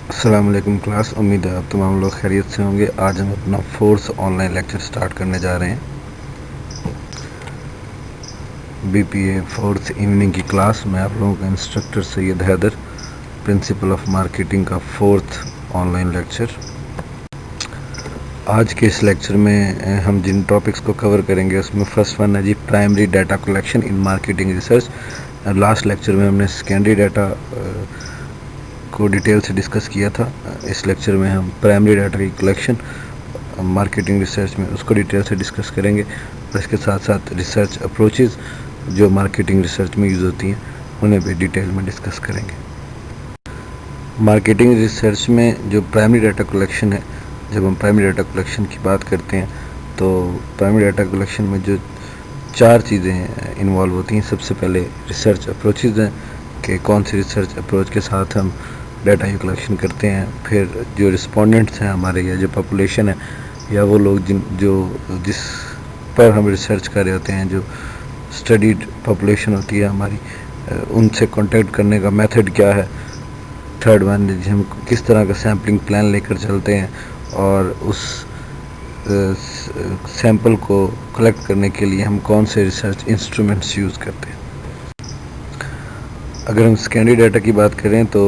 अस्सलाम वालेकुम क्लास। उम्मीद है आप तमाम लोग खैरियत से होंगे। आज हम अपना फोर्थ ऑनलाइन लेक्चर स्टार्ट करने जा रहे हैं। बीपीए फोर्थ इवनिंग की क्लास में आप लोगों का instructor Syed Haider, principle of marketing का फोर्थ ऑनलाइन लेक्चर। आज के इस लेक्चर में हम जिन टॉपिक्स को कवर करेंगे उसमें फर्स्ट वन है जी primary data collection in marketing research. Last lecture में हमने सेकेंडरी डाटा को डिटेल से डिस्कस किया था। इस लेक्चर में हम प्राइमरी डाटा की कलेक्शन मार्केटिंग रिसर्च में उसको डिटेल से डिस्कस करेंगे और इसके साथ साथ रिसर्च अप्रोचेस जो मार्केटिंग रिसर्च में यूज़ होती हैं उन्हें भी डिटेल में डिस्कस करेंगे। मार्केटिंग रिसर्च में जो प्राइमरी डाटा कलेक्शन है, जब हम प्राइमरी डाटा कलेक्शन की बात करते हैं तो प्राइमरी डाटा कलेक्शन में जो 4 चीज़ें इन्वॉल्व होती हैं। सबसे पहले रिसर्च अप्रोचेस हैं कि कौन सी रिसर्च अप्रोच के साथ हम डाटा की कलेक्शन करते हैं। फिर जो रिस्पोंडेंट्स हैं हमारे, या जो पॉपुलेशन है, या वो लोग जिस पर हम रिसर्च कर रहे होते हैं, जो स्टडीड पॉपुलेशन होती है हमारी, उनसे कांटेक्ट करने का मेथड क्या है। थर्ड वन, हम किस तरह का सैम्पलिंग प्लान लेकर चलते हैं और उस सैंपल को कलेक्ट करने के लिए हम कौन से रिसर्च इंस्ट्रूमेंट्स यूज़ करते हैं। अगर हम सेकेंडरी डाटा की बात करें तो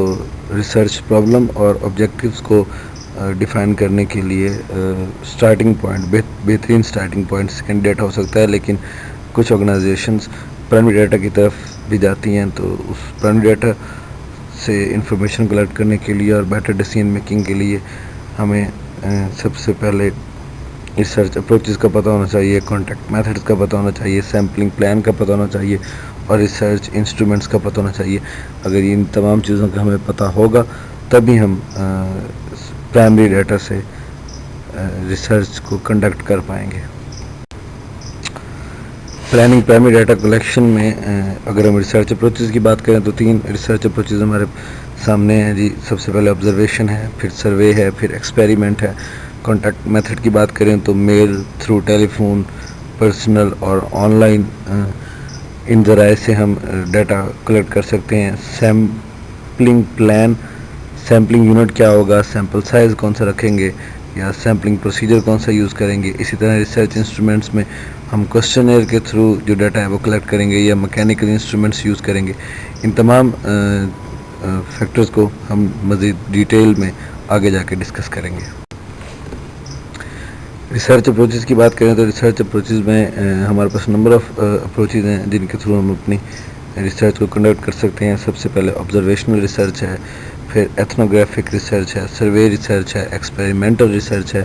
रिसर्च प्रॉब्लम और ऑब्जेक्टिव्स को डिफ़ाइन करने के लिए स्टार्टिंग पॉइंट, बेहतरीन स्टार्टिंग पॉइंट सेकेंडरी डाटा हो सकता है। लेकिन कुछ ऑर्गेनाइजेशंस प्राइमरी डाटा की तरफ भी जाती हैं, तो उस प्राइमरी डाटा से इंफॉर्मेशन कलेक्ट करने के लिए और बेटर डिसीजन मेकिंग के लिए हमें सबसे पहले रिसर्च अप्रोचेस का पता होना चाहिए, कॉन्टैक्ट मेथड्स का पता होना चाहिए, सैम्पलिंग प्लान का पता होना चाहिए और रिसर्च इंस्ट्रूमेंट्स का पता होना चाहिए। अगर इन तमाम चीज़ों का हमें पता होगा तभी हम प्राइमरी डाटा से रिसर्च को कंडक्ट कर पाएंगे। प्लानिंग प्राइमरी डाटा कलेक्शन में अगर हम रिसर्च अप्रोचेस की बात करें तो 3 रिसर्च अप्रोचेस हमारे सामने हैं जी। सबसे पहले ऑब्जर्वेशन है, फिर सर्वे है, फिर एक्सपेरिमेंट है। कॉन्टैक्ट मेथड की बात करें तो मेल, थ्रू टेलीफोन, पर्सनल और ऑनलाइन, इन ज़राए से हम डाटा कलेक्ट कर सकते हैं। सैम्पलिंग प्लान, सैम्पलिंग यूनिट क्या होगा, सैम्पल साइज़ कौन सा रखेंगे, या सैम्पलिंग प्रोसीजर कौन सा यूज़ करेंगे। इसी तरह रिसर्च इंस्ट्रूमेंट्स में हम क्वेश्चनर के थ्रू जो डाटा है वो कलेक्ट करेंगे या मैकेनिकल इंस्ट्रूमेंट्स यूज़ करेंगे। इन तमाम फैक्टर्स को हम मज़ीद डिटेल में आगे जाके डिस्कस करेंगे। रिसर्च अप्रोचेस की बात करें तो रिसर्च अप्रोचेस में हमारे पास नंबर ऑफ़ अप्रोचेस हैं जिनके थ्रू हम अपनी रिसर्च को कंडक्ट कर सकते हैं। सबसे पहले ऑब्जर्वेशनल रिसर्च है, फिर एथनोग्राफिक रिसर्च है, सर्वे रिसर्च है, एक्सपेरिमेंटल रिसर्च है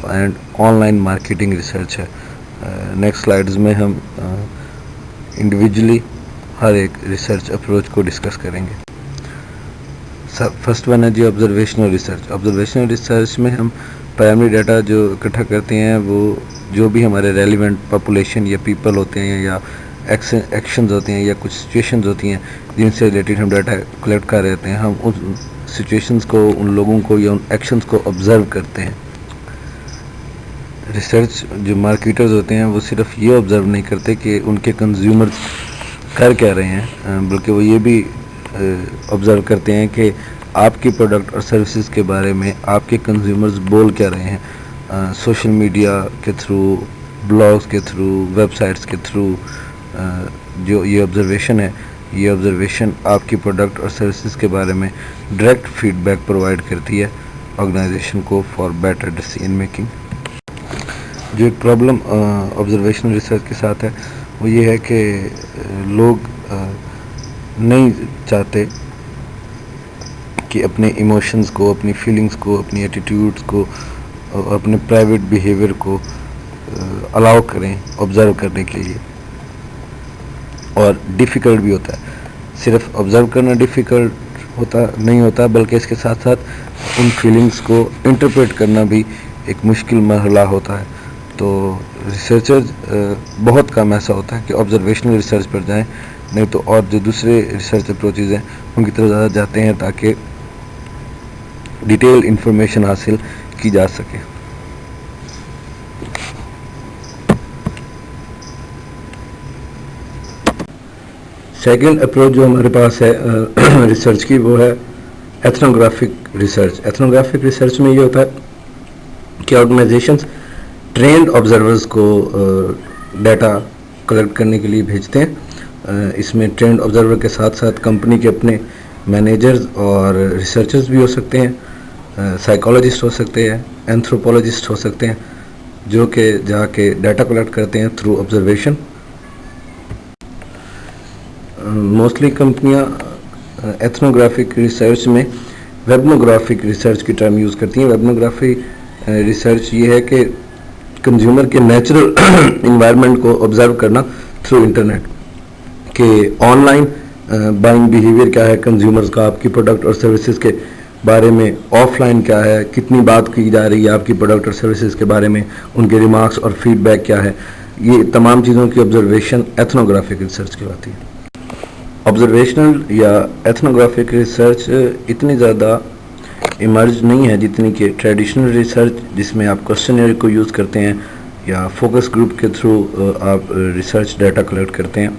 एंड ऑनलाइन मार्केटिंग रिसर्च है। नेक्स्ट स्लाइड्स में हम इंडिविजुअली हर एक रिसर्च अप्रोच को डिस्कस करेंगे। फर्स्ट वन है जी ऑब्जर्वेशनल रिसर्च। ऑब्जर्वेशनल रिसर्च में हम प्राइमरी डाटा जो इकट्ठा करते हैं वो जो भी हमारे रेलिवेंट पॉपुलेशन या पीपल होते हैं या एक्शंस होते हैं या कुछ सिचुएशंस होती हैं जिनसे रिलेटेड हम डाटा कलेक्ट कर रहे होते हैं, हम उन सिचुएशंस को, उन लोगों को या उन एक्शंस को ऑब्ज़र्व करते हैं। रिसर्च जो मार्केटर्स होते हैं वो सिर्फ ये ऑब्ज़र्व नहीं करते कि उनके कंज्यूमर कर क्या रहे हैं, बल्कि वो ये भी ऑब्ज़र्व करते हैं कि आपकी प्रोडक्ट और सर्विसेज के बारे में आपके कंज्यूमर्स बोल क्या रहे हैं। सोशल मीडिया के थ्रू, ब्लॉग्स के थ्रू, वेबसाइट्स के थ्रू जो ये ऑब्ज़र्वेशन है, ये ऑब्ज़र्वेशन आपकी प्रोडक्ट और सर्विसेज के बारे में डायरेक्ट फीडबैक प्रोवाइड करती है ऑर्गेनाइजेशन को फॉर बेटर डिसीजन मेकिंग। जो एक प्रॉब्लम ऑब्जर्वेशनल रिसर्च के साथ है वो ये है कि लोग नहीं चाहते कि अपने इमोशंस को, अपनी फीलिंग्स को, अपनी एटीट्यूड्स को, अपने प्राइवेट बिहेवियर को अलाउ करें ऑब्ज़र्व करने के लिए, और डिफ़िकल्ट भी होता है। सिर्फ ऑब्ज़र्व करना डिफ़िकल्ट नहीं होता बल्कि इसके साथ साथ उन फीलिंग्स को इंटरप्रेट करना भी एक मुश्किल मरहला होता है। तो रिसर्चर्स बहुत कम ऐसा होता है कि ऑब्जर्वेशनल रिसर्च पर जाएं, नहीं तो और जो दूसरे रिसर्च अप्रोचेज़ हैं उनकी तरफ ज़्यादा जाते हैं ताकि डिटेल इंफॉर्मेशन हासिल की जा सके। सेकंड अप्रोच जो हमारे पास है रिसर्च की वो है एथनोग्राफिक रिसर्च में ये होता है कि ऑर्गेनाइजेशंस ट्रेंड ऑब्जर्वर्स को डाटा कलेक्ट करने के लिए भेजते हैं। इसमें ट्रेंड ऑब्जर्वर के साथ साथ कंपनी के अपने मैनेजर्स और रिसर्चर्स भी हो सकते हैं, साइकोलॉजिस्ट हो सकते हैं, एंथ्रोपोलॉजिस्ट हो सकते हैं, जो कि जाके डाटा कलेक्ट करते हैं थ्रू ऑब्जर्वेशन। मोस्टली कंपनियां एथनोग्राफिक रिसर्च में वेबनोग्राफिक रिसर्च की टर्म यूज़ करती हैं। वेबनोग्राफी रिसर्च ये है कि कंज्यूमर के नेचुरल इन्वायरमेंट को ऑब्जर्व करना थ्रू इंटरनेट, कि ऑनलाइन बाइंग बिहेवियर क्या है कंज्यूमर्स का आपकी प्रोडक्ट और सर्विसेज के बारे में, ऑफलाइन क्या है, कितनी बात की जा रही है आपकी प्रोडक्ट और सर्विसेज के बारे में, उनके रिमार्क्स और फीडबैक क्या है, ये तमाम चीज़ों की ऑब्जर्वेशन एथनोग्राफिक रिसर्च कहलाती है। ऑब्जर्वेशनल या एथनोग्राफिक रिसर्च इतनी ज़्यादा इमर्ज नहीं है जितनी कि ट्रेडिशनल रिसर्च, जिसमें आप क्वेश्चनरी को यूज़ करते हैं या फोकस ग्रुप के थ्रू आप रिसर्च डाटा कलेक्ट करते हैं।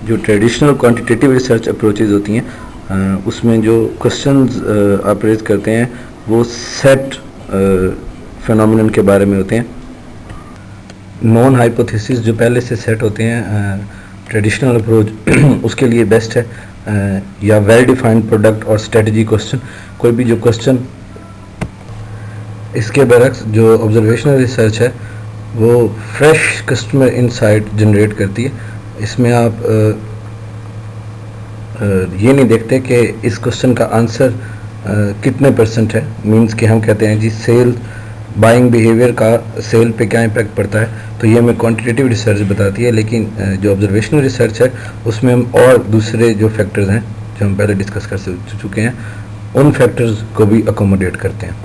जो ट्रेडिशनल क्वांटिटेटिव रिसर्च अप्रोचेज होती हैं उसमें जो क्वेश्चंस आप रेज करते हैं वो सेट फिनोमिनन के बारे में होते हैं। नॉन हाइपोथेसिस जो पहले से सेट होते हैं ट्रेडिशनल अप्रोच उसके लिए बेस्ट है, या वेल डिफाइंड प्रोडक्ट और स्ट्रेटजी क्वेश्चन। कोई भी जो क्वेश्चन, इसके बरक्स जो ऑब्जर्वेशनल रिसर्च है वो फ्रेश कस्टमर इनसाइट जनरेट करती है। इसमें आप ये नहीं देखते कि इस क्वेश्चन का आंसर कितने परसेंट है, मींस कि हम कहते हैं जी सेल बाइंग बिहेवियर का सेल पे क्या इम्पैक्ट पड़ता है, तो ये हमें क्वांटिटेटिव रिसर्च बताती है। लेकिन जो ऑब्जर्वेशनल रिसर्च है उसमें हम और दूसरे जो फैक्टर्स हैं जो हम पहले डिस्कस कर चुके हैं उन फैक्टर्स को भी अकोमोडेट करते हैं।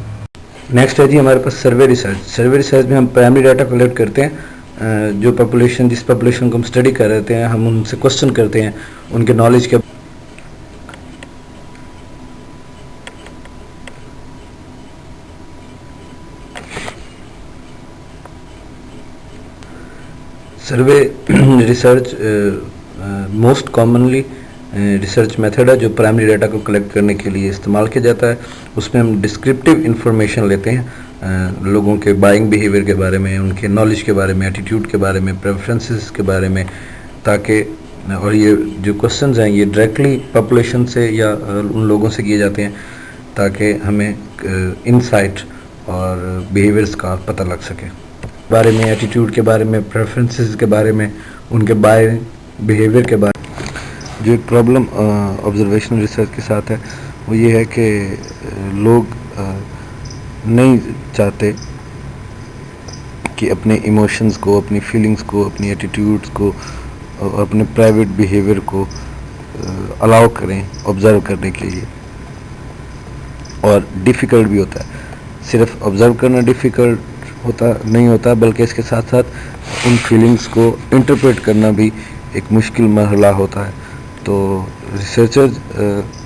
नेक्स्ट है जी हमारे पास सर्वे रिसर्च। सर्वे रिसर्च में हम प्राइमरी डाटा कलेक्ट करते हैं, जो पॉपुलेशन, जिस पॉपुलेशन को हम स्टडी कर रहे हैं हम उनसे क्वेश्चन करते हैं उनके नॉलेज के। सर्वे research most commonly research method है जो प्राइमरी डाटा को कलेक्ट करने के लिए इस्तेमाल किया जाता है। उसमें हम डिस्क्रिप्टिव इंफॉर्मेशन लेते हैं लोगों के बाइंग बिहेवियर के बारे में, उनके नॉलेज के बारे में, एटीट्यूड के बारे में, प्रेफरेंसेस के बारे में, ताकि और ये जो क्वेश्चंस हैं ये डायरेक्टली पॉपुलेशन से या उन लोगों से किए जाते हैं ताकि हमें इनसाइट और बिहेवियर्स का पता लग सके, बारे में, एटीट्यूड के बारे में, प्रेफरेंसेस के बारे में, उनके बाइंग बिहेवियर के बारे में। जो एक प्रॉब्लम ऑब्जर्वेशनल रिसर्च के साथ है वो ये है कि लोग नहीं चाहते कि अपने इमोशंस को, अपनी फीलिंग्स को, अपनी एटीट्यूड्स को, अपने प्राइवेट बिहेवियर को अलाउ करें ऑब्ज़र्व करने के लिए, और डिफ़िकल्ट भी होता है। सिर्फ ऑब्ज़र्व करना डिफ़िकल्ट नहीं होता बल्कि इसके साथ साथ उन फीलिंग्स को इंटरप्रेट करना भी एक मुश्किल मरहला होता है। तो रिसर्चर्स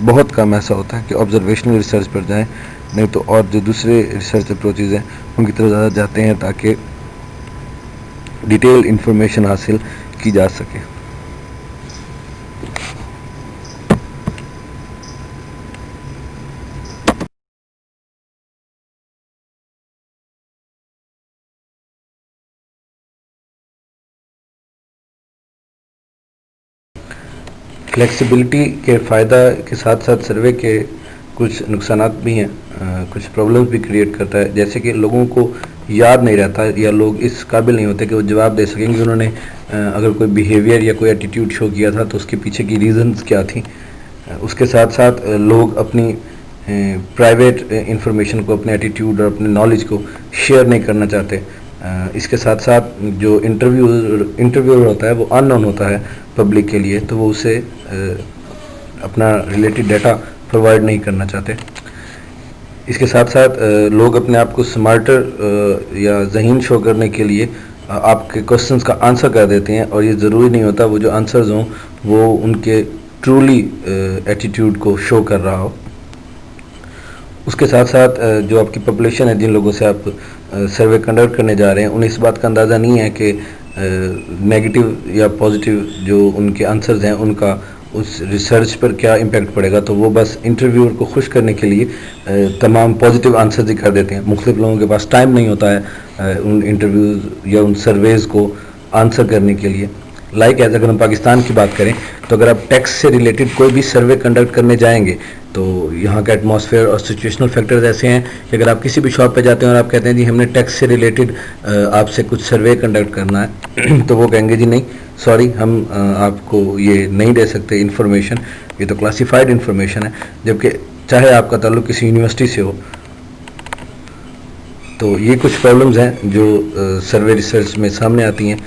बहुत कम ऐसा होता है कि ऑब्जर्वेशनल रिसर्च पर जाएं, नहीं तो और जो दूसरे रिसर्च अप्रोचेज हैं उनकी तरफ ज़्यादा जाते हैं ताकि डिटेल इंफॉर्मेशन हासिल की जा सके। फ्लेक्सिबिलिटी के फ़ायदा के साथ साथ सर्वे के कुछ नुकसानात भी हैं, कुछ प्रॉब्लम्स भी क्रिएट करता है, जैसे कि लोगों को याद नहीं रहता या लोग इस काबिल नहीं होते कि वो जवाब दे सकेंगे उन्होंने अगर कोई बिहेवियर या कोई एटीट्यूड शो किया था तो उसके पीछे की रीज़न्स क्या थी। उसके साथ साथ लोग अपनी प्राइवेट इंफॉर्मेशन को, अपने एटीट्यूड और अपने नॉलेज को शेयर नहीं करना चाहते। इसके साथ साथ जो इंटरव्यूअर होता है वो अननोन होता है पब्लिक के लिए, तो वो उसे अपना रिलेटेड डाटा प्रोवाइड नहीं करना चाहते। इसके साथ साथ लोग अपने आप को स्मार्टर या ज़हीन शो करने के लिए आपके क्वेश्चंस का आंसर कर देते हैं, और ये ज़रूरी नहीं होता वो जो आंसर्स हों वो उनके ट्रूली एटीट्यूड को शो कर रहा हो। उसके साथ साथ जो आपकी पॉपुलेशन है, जिन लोगों से आप सर्वे कंडक्ट करने जा रहे हैं, उन्हें इस बात का अंदाज़ा नहीं है कि नेगेटिव या पॉजिटिव जो उनके आंसर्स हैं उनका उस रिसर्च पर क्या इम्पेक्ट पड़ेगा, तो वो बस इंटरव्यूअर को खुश करने के लिए तमाम पॉजिटिव आंसर ही कर देते हैं। मुख्तलिफ लोगों के पास टाइम नहीं होता है उन इंटरव्यूज़ या उन सर्वेज़ को आंसर करने के लिए। लाइक एज अगर हम पाकिस्तान की बात करें तो अगर आप टैक्स से रिलेटेड कोई भी सर्वे कंडक्ट करने जाएंगे तो यहाँ का एटमॉस्फेयर और सिचुएशनल फैक्टर्स ऐसे हैं कि अगर आप किसी भी शॉप पे जाते हैं और आप कहते हैं जी हमने टैक्स से रिलेटेड आपसे कुछ सर्वे कंडक्ट करना है तो वो कहेंगे जी नहीं सॉरी, हम आपको ये नहीं दे सकते इन्फॉर्मेशन, ये तो क्लासिफाइड इन्फॉर्मेशन है, जबकि चाहे आपका ताल्लुक किसी यूनिवर्सिटी से हो। तो ये कुछ प्रॉब्लम्स हैं जो सर्वे रिसर्च में सामने आती हैं।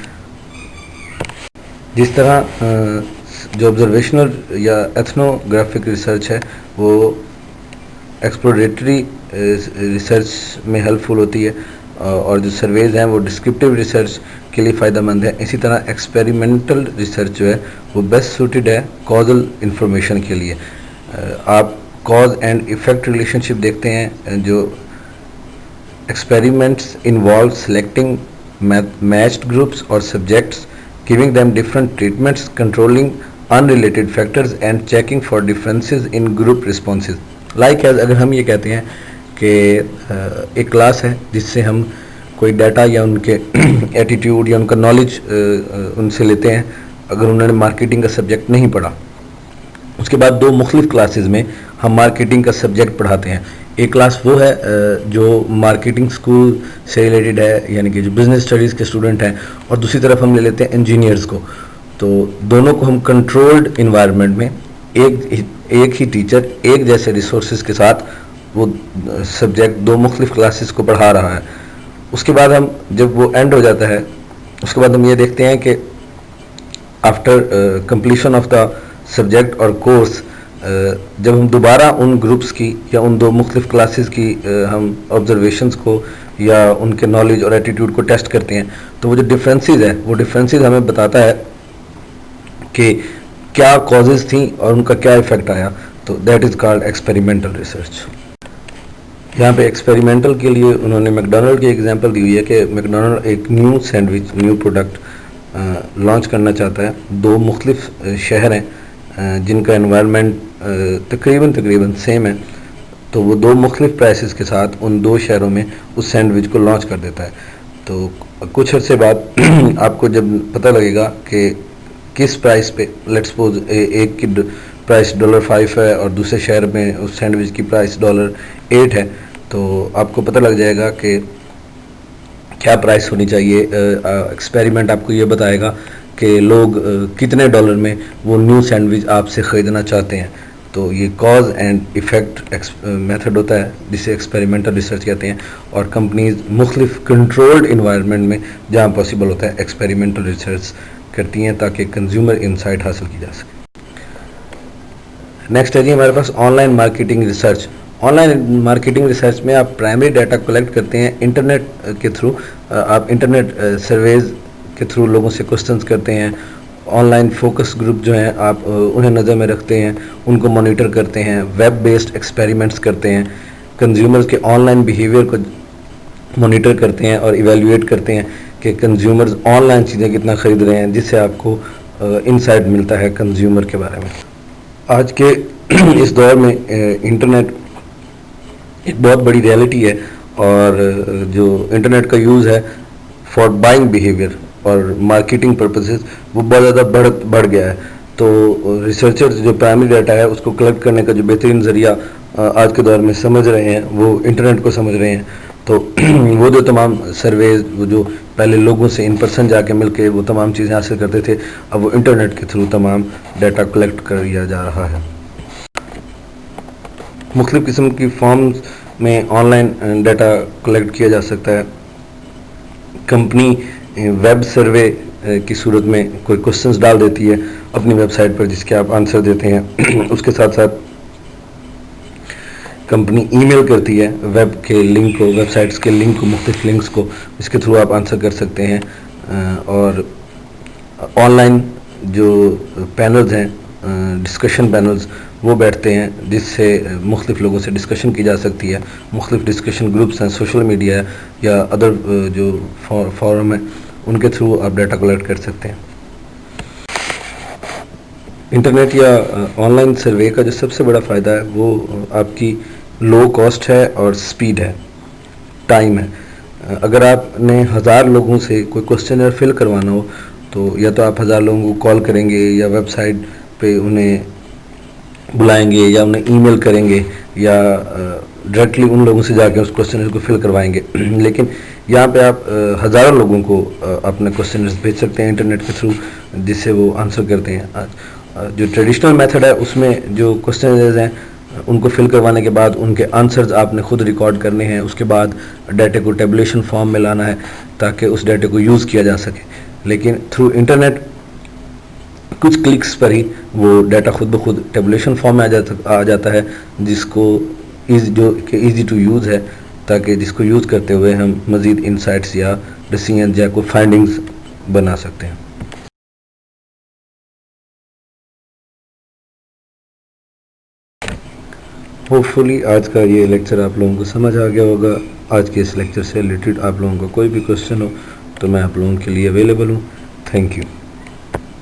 जिस तरह जो ऑब्जर्वेशनल या एथनोग्राफिक रिसर्च है वो एक्सप्लोरेटरी रिसर्च में हेल्पफुल होती है और जो सर्वेज हैं वो डिस्क्रिप्टिव रिसर्च के लिए फ़ायदेमंद है। इसी तरह एक्सपेरिमेंटल रिसर्च जो है वो बेस्ट सूटेड है कॉजल इंफॉर्मेशन के लिए। आप कॉज एंड इफ़ेक्ट रिलेशनशिप देखते हैं। जो experiments involve selecting matched groups और subjects, giving them different treatments, controlling unrelated factors and checking for differences in group responses. Like as अगर हम ये कहते हैं कि एक क्लास है जिससे हम कोई डाटा या उनके एटीट्यूड या उनका नॉलेज उनसे लेते हैं, अगर उन्होंने मार्केटिंग का सब्जेक्ट नहीं पढ़ा, उसके बाद दो मुख्तलिफ क्लासेस में हम मार्केटिंग का सब्जेक्ट पढ़ाते हैं। एक क्लास वो है जो मार्केटिंग स्कूल से रिलेटेड है, यानी कि जो बिज़नेस स्टडीज़ के स्टूडेंट हैं, और दूसरी तरफ हम ले लेते हैं इंजीनियर्स को। तो दोनों को हम कंट्रोल्ड इन्वायरमेंट में एक ही टीचर एक जैसे रिसोर्सेज के साथ वो सब्जेक्ट दो मुख्तलिफ क्लासेस को पढ़ा रहा है। उसके बाद हम जब वो एंड हो जाता है उसके बाद हम ये देखते हैं कि after completion of the subject और कोर्स जब हम दोबारा उन ग्रुप्स की या उन दो मुख्तलिफ क्लासेस की हम ऑब्जर्वेशंस को या उनके नॉलेज और एटीट्यूड को टेस्ट करते हैं तो वो जो डिफरेंसेस है वो डिफरेंसेस हमें बताता है कि क्या कॉजेज़ थी और उनका क्या इफ़ेक्ट आया। तो that is called experimental research. यहाँ पे एक्सपेरिमेंटल के लिए उन्होंने मैकडोनल्ड की एग्जांपल दी हुई है कि मैकडोनल्ड एक new sandwich new product launch करना चाहता है। दो मुख्तलिफ शहर हैं जिनका एनवायरनमेंट तकरीबन सेम है, तो वो दो मुख्तलिफ प्राइसेस के साथ उन दो शहरों में उस सैंडविच को लॉन्च कर देता है। तो कुछ अर्से बाद आपको जब पता लगेगा कि किस प्राइस पे, लेट्स सपोज एक की प्राइस $5 है और दूसरे शहर में उस सैंडविच की प्राइस $8 है, तो आपको पता लग जाएगा कि क्या प्राइस होनी चाहिए। एक्सपेरिमेंट आपको ये बताएगा कि लोग कितने डॉलर में वो न्यू सैंडविच आपसे ख़रीदना चाहते हैं। तो ये कॉज एंड इफ़ेक्ट मेथड होता है जिसे एक्सपेरिमेंटल रिसर्च कहते हैं, और कंपनीज मुख्तलिफ कंट्रोल्ड इन्वायरमेंट में जहाँ पॉसिबल होता है एक्सपेरिमेंटल रिसर्च करती हैं ताकि कंज्यूमर इंसाइट हासिल की जा सके। नेक्स्ट है जी हमारे पास online marketing research. Online marketing research में आप प्राइमरी डाटा कलेक्ट करते हैं इंटरनेट के थ्रू। आप इंटरनेट सर्वेज के थ्रू लोगों से क्वेश्चंस करते हैं। ऑनलाइन फोकस ग्रुप जो हैं आप उन्हें नज़र में रखते हैं, उनको मॉनिटर करते हैं, वेब बेस्ड एक्सपेरिमेंट्स करते हैं, कंज्यूमर्स के ऑनलाइन बिहेवियर को मॉनिटर करते हैं और इवेल्युएट करते हैं कि कंज्यूमर्स ऑनलाइन चीज़ें कितना ख़रीद रहे हैं, जिससे आपको इनसाइट मिलता है कंज्यूमर के बारे में। आज के इस दौर में इंटरनेट एक बहुत बड़ी रियलिटी है और जो इंटरनेट का यूज़ है फॉर बाइंग बिहेवियर और मार्केटिंग पर्पसेस वो बहुत ज़्यादा बढ़ गया है। तो रिसर्चर्स जो प्राइमरी डाटा है उसको कलेक्ट करने का जो बेहतरीन ज़रिया आज के दौर में समझ रहे हैं वो इंटरनेट को समझ रहे हैं। तो वो जो तमाम सर्वेज, वो जो पहले लोगों से इन पर्सन जाके मिल के वो तमाम चीज़ें हासिल करते थे, अब वो इंटरनेट के थ्रू तमाम डाटा कलेक्ट कर लिया जा रहा है। मुख्तलिफ़ किस्म की फॉर्म्स में ऑनलाइन डाटा कलेक्ट किया जा सकता है। कंपनी वेब सर्वे की सूरत में कोई क्वेश्चंस डाल देती है अपनी वेबसाइट पर जिसके आप आंसर देते हैं। उसके साथ साथ कंपनी ईमेल करती है वेब के लिंक को, वेबसाइट्स के लिंक को, मुख्तलिफ लिंक्स को, इसके थ्रू आप आंसर कर सकते हैं। और ऑनलाइन जो पैनल्स हैं, डिस्कशन पैनल्स, वो बैठते हैं जिससे मुख्तलिफ लोगों से डिस्कशन की जा सकती है। मुख्तलिफ डिस्कशन ग्रुप्स हैं, सोशल मीडिया या अदर जो फॉरम है, उनके थ्रू आप डाटा कलेक्ट कर सकते हैं। इंटरनेट या ऑनलाइन सर्वे का जो सबसे बड़ा फ़ायदा है वो आपकी लो कॉस्ट है और स्पीड है, टाइम है। अगर आपने 1000 लोगों से कोई क्वेश्चनर फिल करवाना हो तो या तो आप 1000 लोगों को कॉल करेंगे या वेबसाइट पे उन्हें बुलाएंगे या उन्हें ईमेल करेंगे या डायरेक्टली उन लोगों से जाके उस क्वेश्चनर को फिल करवाएंगे लेकिन यहाँ पे आप हज़ारों लोगों को अपने क्वेश्चनर्स भेज सकते हैं इंटरनेट के थ्रू, जिससे वो आंसर करते हैं। आज जो ट्रेडिशनल मेथड है उसमें जो क्वेश्चनर्स हैं उनको फिल करवाने के बाद उनके आंसर्स आपने खुद रिकॉर्ड करने हैं, उसके बाद डाटे को टेबुलेशन फॉर्म में लाना है ताकि उस डाटे को यूज़ किया जा सके। लेकिन थ्रू इंटरनेट कुछ क्लिक्स पर ही वो डाटा खुद ब खुद टेबुलेशन फॉर्म में आ जाता है, जिसको जो कि ईजी टू यूज़ है, ताकि जिसको यूज़ करते हुए हम मज़ीद इंसाइट्स या डिसीजन या कोई फाइंडिंग्स बना सकते हैं। होपफुली आज का ये लेक्चर आप लोगों को समझ आ गया होगा। आज के इस लेक्चर से रिलेटेड आप लोगों का कोई भी क्वेश्चन हो तो मैं आप लोगों के लिए अवेलेबल हूँ। Thank you.